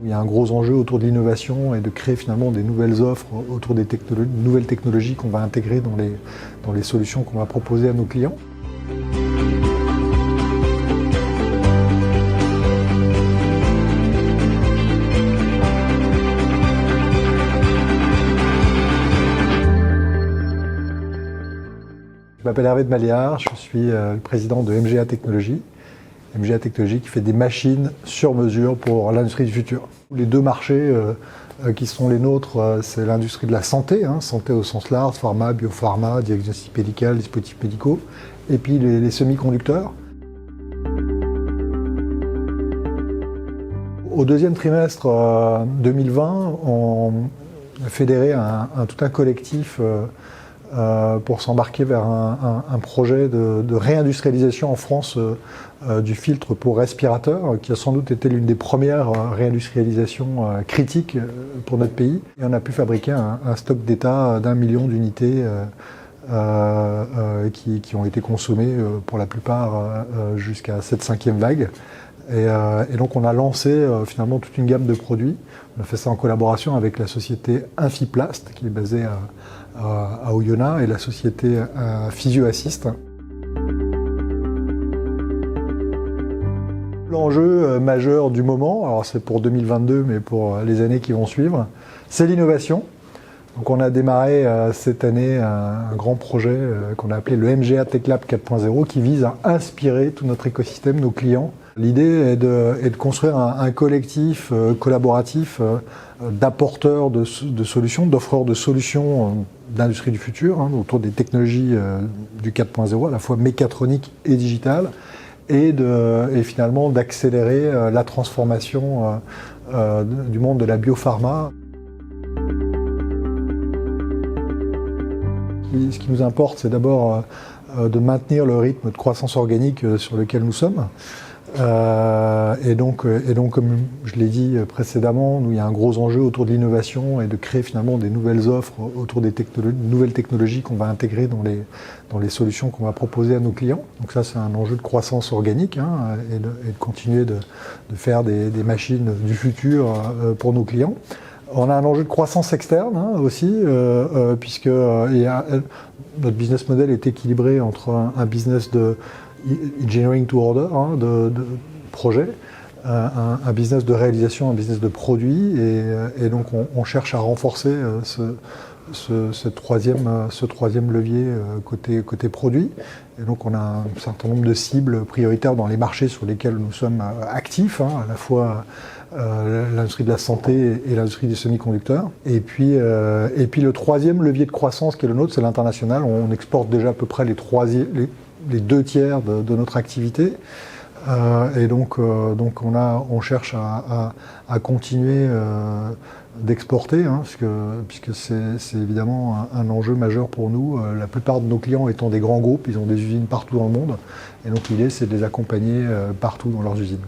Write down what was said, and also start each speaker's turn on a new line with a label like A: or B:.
A: Il y a un gros enjeu autour de l'innovation et de créer finalement des nouvelles offres autour des nouvelles technologies qu'on va intégrer dans les solutions qu'on va proposer à nos clients. Je m'appelle Hervé de Maléard, je suis le président de MGA Technologies. MGA Technologies qui fait des machines sur mesure pour l'industrie du futur. Les deux marchés qui sont les nôtres, c'est l'industrie de la santé, santé au sens large, pharma, biopharma, diagnostic médical, dispositifs médicaux, et puis les semi-conducteurs. Au deuxième trimestre 2020, on a fédéré tout un collectif pour s'embarquer vers un projet de réindustrialisation en France du filtre pour respirateur, qui a sans doute été l'une des premières réindustrialisations critiques pour notre pays. Et on a pu fabriquer un stock d'état d'1 million d'unités qui ont été consommées pour la plupart jusqu'à cette 5e vague. Et donc on a lancé finalement toute une gamme de produits. On a fait ça en collaboration avec la société Infiplast, qui est basée à Oyonnax, et la société PhysioAssist. L'enjeu majeur du moment, alors c'est pour 2022, mais pour les années qui vont suivre, c'est l'innovation. Donc on a démarré cette année un grand projet qu'on a appelé le MGA Tech Lab 4.0, qui vise à inspirer tout notre écosystème, nos clients. L'idée est de construire un collectif collaboratif d'apporteurs de solutions, d'offreurs de solutions d'industrie du futur, autour des technologies du 4.0, à la fois mécatronique et digitale, et finalement d'accélérer la transformation du monde de la biopharma. Ce qui nous importe, c'est d'abord de maintenir le rythme de croissance organique sur lequel nous sommes. Et donc, comme je l'ai dit précédemment, il y a un gros enjeu autour de l'innovation et de créer finalement des nouvelles offres autour des nouvelles technologies qu'on va intégrer dans les solutions qu'on va proposer à nos clients. Donc ça, c'est un enjeu de croissance organique et de continuer de faire des machines du futur pour nos clients. On a un enjeu de croissance externe aussi, puisque notre business model est équilibré entre un business de engineering to order, de projet, un business de réalisation, un business de produit, et donc on cherche à renforcer ce troisième levier côté produit. Et donc on a un certain nombre de cibles prioritaires dans les marchés sur lesquels nous sommes actifs, à la fois l'industrie de la santé et l'industrie des semi-conducteurs. Et puis le troisième levier de croissance qui est le nôtre, c'est l'international. On exporte déjà à peu près les 2 tiers de notre activité. Et donc on cherche à continuer d'exporter, puisque c'est évidemment un enjeu majeur pour nous. La plupart de nos clients étant des grands groupes, ils ont des usines partout dans le monde. Et donc l'idée, c'est de les accompagner partout dans leurs usines,